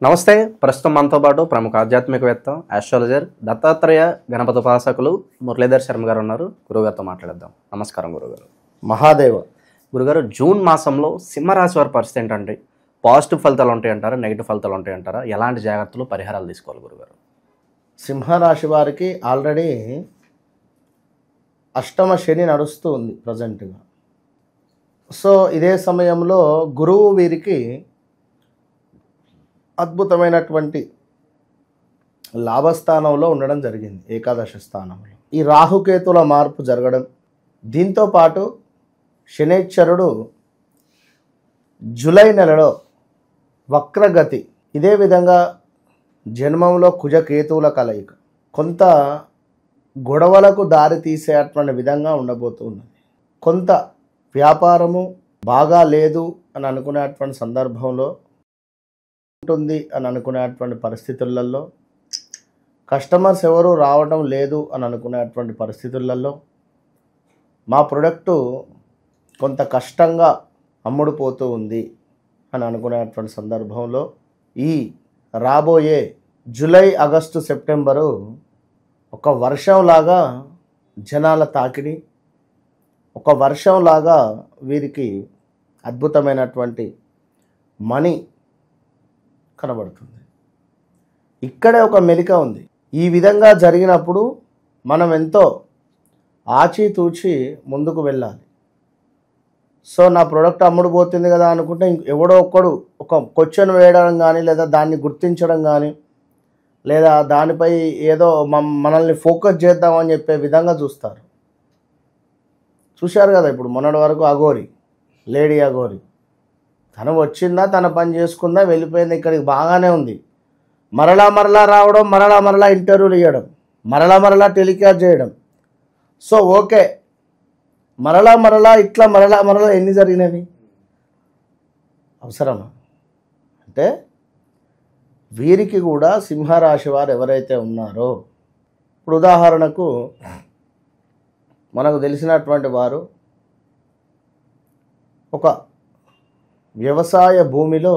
నమస్తే. ప్రస్తుతం మనతో పాటు ప్రముఖ ఆధ్యాత్మికవేత్త, ఆస్ట్రాలజర్, దత్తాత్రేయ గణపతి ఉపాసకులు మురళీధర్ శర్మ గారు ఉన్నారు. గురుగారితో మాట్లాడేద్దాం. నమస్కారం గురుగారు. మహాదేవ. గురుగారు, జూన్ మాసంలో సింహరాశి వారి పరిస్థితి ఏంటంటే పాజిటివ్ ఫలితాలు ఉంటాయంటారా, నెగిటివ్ ఫలితాలు ఉంటాయంటారా? ఎలాంటి జాగ్రత్తలు, పరిహారాలు తీసుకోవాలి గురుగారు? సింహరాశి వారికి ఆల్రెడీ అష్టమ శని నడుస్తూ ఉంది ప్రజెంట్గా. సో ఇదే సమయంలో గురువు వీరికి అద్భుతమైనటువంటి లాభస్థానంలో ఉండడం జరిగింది, ఏకాదశ స్థానంలో. ఈ రాహుకేతుల మార్పు జరగడం, దీంతోపాటు శనేశ్వరుడు జూలై నెలలో వక్రగతి, ఇదే విధంగా జన్మంలో కుజకేతువుల కలయిక కొంత గొడవలకు దారి తీసేటువంటి విధంగా ఉండబోతున్నది. కొంత వ్యాపారము బాగా లేదు అని అనుకునేటువంటి సందర్భంలో ఉంటుంది అని అనుకునేటువంటి పరిస్థితులలో, కస్టమర్స్ ఎవరు రావడం లేదు అని అనుకునేటువంటి పరిస్థితులలో, మా ప్రొడక్టు కొంత కష్టంగా అమ్ముడుపోతూ ఉంది అని అనుకునేటువంటి సందర్భంలో, ఈ రాబోయే జూలై, ఆగస్టు, సెప్టెంబరు ఒక వర్షంలాగా జనాల తాకిడి, ఒక వర్షంలాగా వీరికి అద్భుతమైనటువంటి మనీ కనబడుతుంది. ఇక్కడే ఒక మెలిక ఉంది. ఈ విధంగా జరిగినప్పుడు మనం ఎంతో ఆచితూచి ముందుకు వెళ్ళాలి. సో నా ప్రోడక్ట్ అమ్ముడుపోతుంది కదా అనుకుంటే ఎవడో ఒక్కడు ఒక క్వశ్చన్ వేయడం కానీ, లేదా దాన్ని గుర్తించడం కానీ, లేదా దానిపై ఏదో మనల్ని ఫోకస్ చేద్దామని చెప్పే విధంగా చూస్తారు. చూశారు కదా, ఇప్పుడు మొన్నటి వరకు అఘోరి, లేడీ అఘోరి, తను వచ్చిందా, తన పని చేసుకుందా, వెళ్ళిపోయింది, ఇక్కడికి బాగానే ఉంది. మరలా రావడం, మరలా ఇంటర్వ్యూలు ఇవ్వడం, మరలా టెలికాస్ట్ చేయడం. సో ఓకే, మరలా ఇట్లా మరలా ఎన్ని జరిగినవి అవసరమా? అంటే వీరికి కూడా సింహరాశి వారు ఎవరైతే ఉన్నారో, ఇప్పుడు ఉదాహరణకు మనకు తెలిసినటువంటి వారు ఒక వ్యవసాయ భూమిలో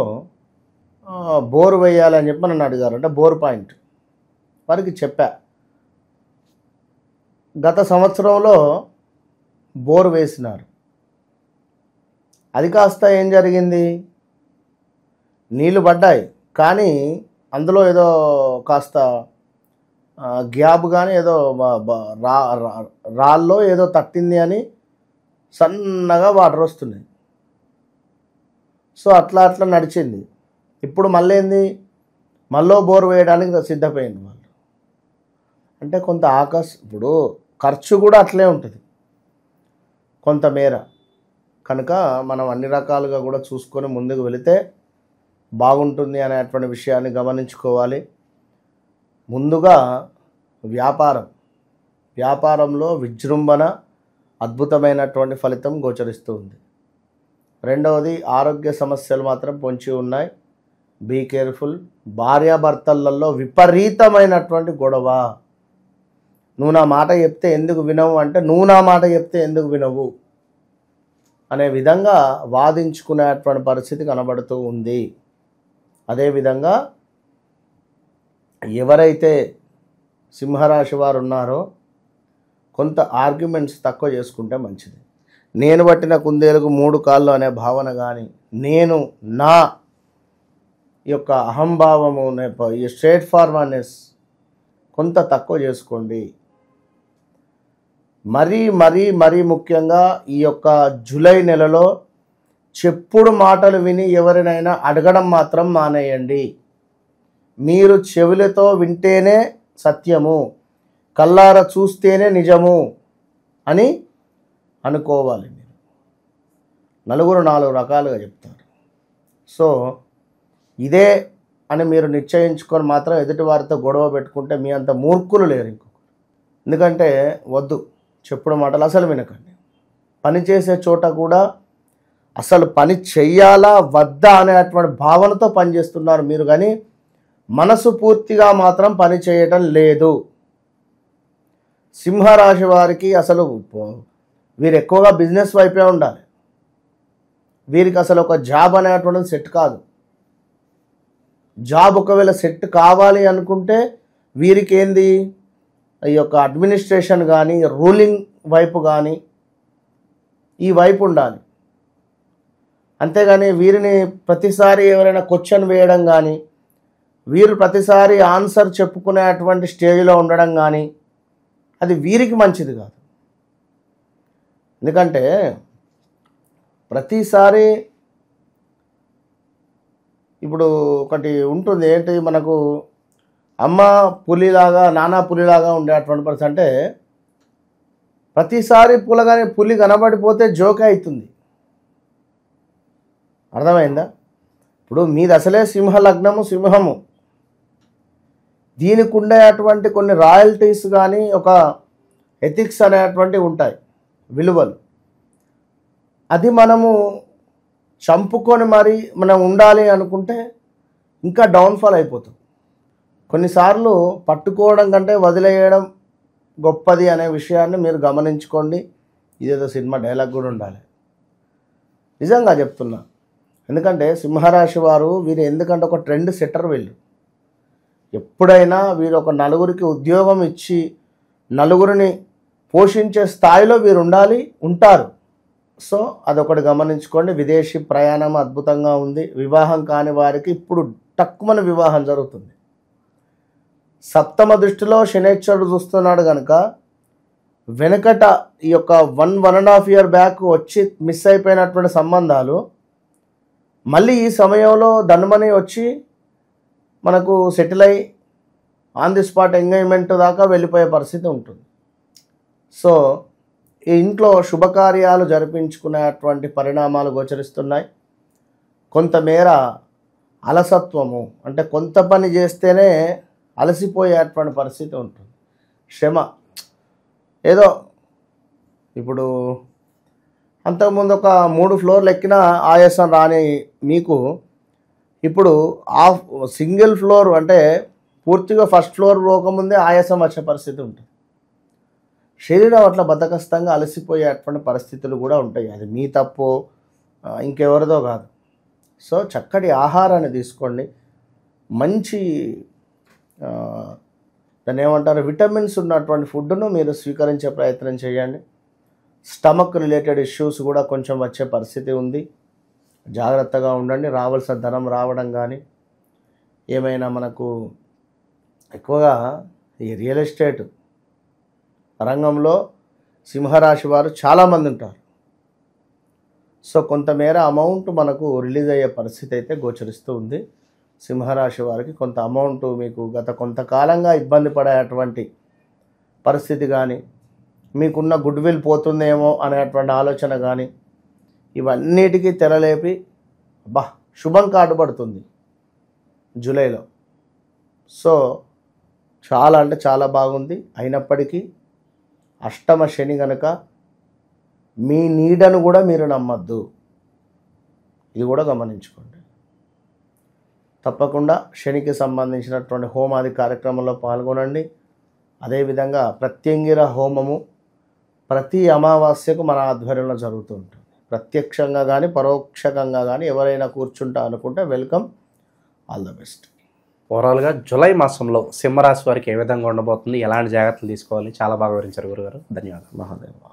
బోరు వేయాలని చెప్పి నన్ను అడిగారు. అంటే బోర్ పాయింట్ వారికి చెప్పా. గత సంవత్సరంలో బోరు వేసినారు. అది కాస్త ఏం జరిగింది, నీళ్లు పడ్డాయి, కానీ అందులో ఏదో కాస్త గ్యాప్ కానీ ఏదో రాళ్ళలో ఏదో తట్టింది అని సన్నగా వాటర్ వస్తున్నాయి. సో అట్లా నడిచింది. ఇప్పుడు మళ్ళీ ఏంది, మళ్ళీ బోర్ వేయడానికి సిద్ధపోయింది వాళ్ళు. అంటే కొంత ఇప్పుడు ఖర్చు కూడా అట్లే ఉంటుంది కొంతమేర. కనుక మనం అన్ని రకాలుగా కూడా చూసుకొని ముందుకు వెళితే బాగుంటుంది అనేటువంటి విషయాన్ని గమనించుకోవాలి. ముందుగా వ్యాపారంలో విజృంభణ, అద్భుతమైనటువంటి ఫలితం గోచరిస్తూ ఉంది. రెండవది, ఆరోగ్య సమస్యలు మాత్రం పొంచి ఉన్నాయి, బీ కేర్ఫుల్. భార్యాభర్తలలో విపరీతమైనటువంటి గొడవ. నువ్వు నా మాట చెప్తే ఎందుకు వినవు అంటే, నువ్వు నా మాట చెప్తే ఎందుకు వినవు అనే విధంగా వాదించుకునేటువంటి పరిస్థితి కనబడుతూ ఉంది. అదేవిధంగా ఎవరైతే సింహరాశి వారు ఉన్నారో కొంత ఆర్గ్యుమెంట్స్ తక్కువ చేసుకుంటే మంచిది. నేను పట్టిన కుందేలకు 3 కాళ్ళు అనే భావన కానీ, నేను నా యొక్క అహంభావము, ఈ స్ట్రేట్ ఫార్వర్డ్నెస్ కొంత తక్కువ చేసుకోండి. మరీ ముఖ్యంగా ఈ యొక్క జూలై నెలలో చెప్పుడు మాటలు విని ఎవరినైనా అడగడం మాత్రం మానేయండి. మీరు చెవులతో వింటేనే సత్యము, కళ్ళార చూస్తేనే నిజము అని అనుకోవాలి. మీరు నలుగురు 4 రకాలుగా చెప్తారు. సో ఇదే అని మీరు నిశ్చయించుకొని మాత్రం ఎదుటి వారితో గొడవ పెట్టుకుంటే మీ అంత మూర్ఖులు లేరు ఇంకొకరు. ఎందుకంటే వద్దు, చెప్పుడు మాటలు అసలు వినకండి. పని చేసే చోట కూడా అసలు పని చెయ్యాలా వద్దా అనేటువంటి భావనతో పనిచేస్తున్నారు మీరు, కానీ మనసు పూర్తిగా మాత్రం పని చేయటం లేదు. సింహరాశి వారికి అసలు వీరు ఎక్కువగా బిజినెస్ వైపే ఉండాలి. వీరికి అసలు ఒక జాబ్ అనేటువంటిది సెట్ కాదు. జాబ్ ఒకవేళ సెట్ కావాలి అనుకుంటే వీరికి ఏంది ఈ యొక్క అడ్మినిస్ట్రేషన్ కానీ రూలింగ్ వైపు కానీ ఈ వైపు ఉండాలి. అంతేగాని వీరిని ప్రతిసారి ఎవరైనా క్వశ్చన్ వేయడం కానీ వీరు ప్రతిసారి ఆన్సర్ చెప్పుకునేటువంటి స్టేజ్లో ఉండడం కానీ అది వీరికి మంచిది కాదు. ఎందుకంటే ప్రతిసారి ఇప్పుడు ఒకటి ఉంటుంది ఏంటి, మనకు అమ్మ పులిలాగా నాన్న పులిలాగా ఉండేటువంటి పరిస్థితి. అంటే ప్రతిసారి పులి కనబడిపోతే జోకే అవుతుంది. అర్థమైందా? ఇప్పుడు మీది అసలే సింహ లగ్నము, సింహము, దీనికి ఉండేటువంటి కొన్ని రాయల్టీస్ కానీ ఒక ఎథిక్స్ అనేటువంటివి ఉంటాయి, విలువలు. అది మనము చంపుకొని మరి మనం ఉండాలి అనుకుంటే ఇంకా డౌన్ఫాల్ అయిపోతుంది. కొన్నిసార్లు పట్టుకోవడం కంటే వదిలేయడం గొప్పది అనే విషయాన్ని మీరు గమనించుకోండి. ఇదేదో సినిమా డైలాగ్ కూడా ఉండాలి, నిజంగా చెప్తున్నా. ఎందుకంటే సింహరాశి వారు వీరు ఎందుకంటే ఒక ట్రెండ్ సెట్టర్. వీళ్ళు ఎప్పుడైనా వీరు ఒక నలుగురికి ఉద్యోగం ఇచ్చి నలుగురిని పోషించే స్థాయిలో వీరు ఉండాలి, ఉంటారు. సో అదొకటి గమనించుకోండి. విదేశీ ప్రయాణం అద్భుతంగా ఉంది. వివాహం కాని వారికి ఇప్పుడు టక్కుమని వివాహం జరుగుతుంది. సప్తమ దృష్టిలో శనేశ్వరుడు చూస్తున్నాడు కనుక వెనకట ఈ యొక్క 1.5 year బ్యాక్ వచ్చి మిస్ అయిపోయినటువంటి సంబంధాలు మళ్ళీ ఈ సమయంలో ధనమని వచ్చి మనకు సెటిల్ అయ్యి ఆన్ ది స్పాట్ ఎంగేజ్మెంట్ దాకా వెళ్ళిపోయే పరిస్థితి ఉంటుంది. సో ఈ ఇంట్లో శుభకార్యాలు జరిపించుకునేటువంటి పరిణామాలు గోచరిస్తున్నాయి. కొంతమేర అలసత్వము, అంటే కొంత పని చేస్తేనే అలసిపోయేటువంటి పరిస్థితి ఉంటుంది. శ్రమ ఏదో ఇప్పుడు అంతకుముందు ఒక 3 floors ఎక్కిన ఆయాసం రాని మీకు ఇప్పుడు సింగిల్ ఫ్లోర్ అంటే పూర్తిగా ఫస్ట్ ఫ్లోర్ పోకముందే ఆయాసం వచ్చే పరిస్థితి ఉంటుంది. శరీరం అట్లా బద్ధకస్తంగా అలసిపోయేటువంటి పరిస్థితులు కూడా ఉంటాయి. అది మీ తప్పు ఇంకెవరిదో కాదు. సో చక్కటి ఆహారాన్ని తీసుకోండి. మంచి దాన్ని ఏమంటారు, విటమిన్స్ ఉన్నటువంటి ఫుడ్ను మీరు స్వీకరించే ప్రయత్నం చేయండి. స్టమక్ రిలేటెడ్ ఇష్యూస్ కూడా కొంచెం వచ్చే పరిస్థితి ఉంది, జాగ్రత్తగా ఉండండి. రావాల్సిన ధనం రావడం కానీ ఏమైనా మనకు ఎక్కువగా ఈ రియల్ ఎస్టేట్ రంగంలో సింహరాశి వారు చాలామంది ఉంటారు. సో కొంతమేర అమౌంట్ మనకు రిలీజ్ అయ్యే పరిస్థితి అయితే గోచరిస్తూ ఉంది. సింహరాశి వారికి కొంత అమౌంట్ మీకు గత కొంతకాలంగా ఇబ్బంది పడేటువంటి పరిస్థితి కానీ మీకున్న గుడ్ విల్ పోతుందేమో అనేటువంటి ఆలోచన కానీ ఇవన్నిటికీ తెరలేపి శుభం కార్డు పడుతుంది జూలైలో. సో చాలా అంటే చాలా బాగుంది. అయినప్పటికీ అష్టమ శని కనుక మీ నీడను కూడా మీరు నమ్మద్దు, ఇది కూడా గమనించుకోండి. తప్పకుండా శనికి సంబంధించినటువంటి హోమాది కార్యక్రమంలో పాల్గొనండి. అదేవిధంగా ప్రత్యంగిర హోమము ప్రతి అమావాస్యకు మన ఆధ్వర్యంలో జరుగుతూ ఉంటుంది. ప్రత్యక్షంగా కానీ పరోక్షంగా కానీ ఎవరైనా కూర్చుంటా అనుకుంటే వెల్కమ్, ఆల్ ద బెస్ట్. ఓవరాల్గా జూలై మాసంలో సింహరాశి వారికి ఏ విధంగా ఉండబోతుంది, ఎలాంటి జాగ్రత్తలు తీసుకోవాలి, చాలా బాగా వివరించారు గురుగారు. ధన్యవాదాలు. మహాదేవ.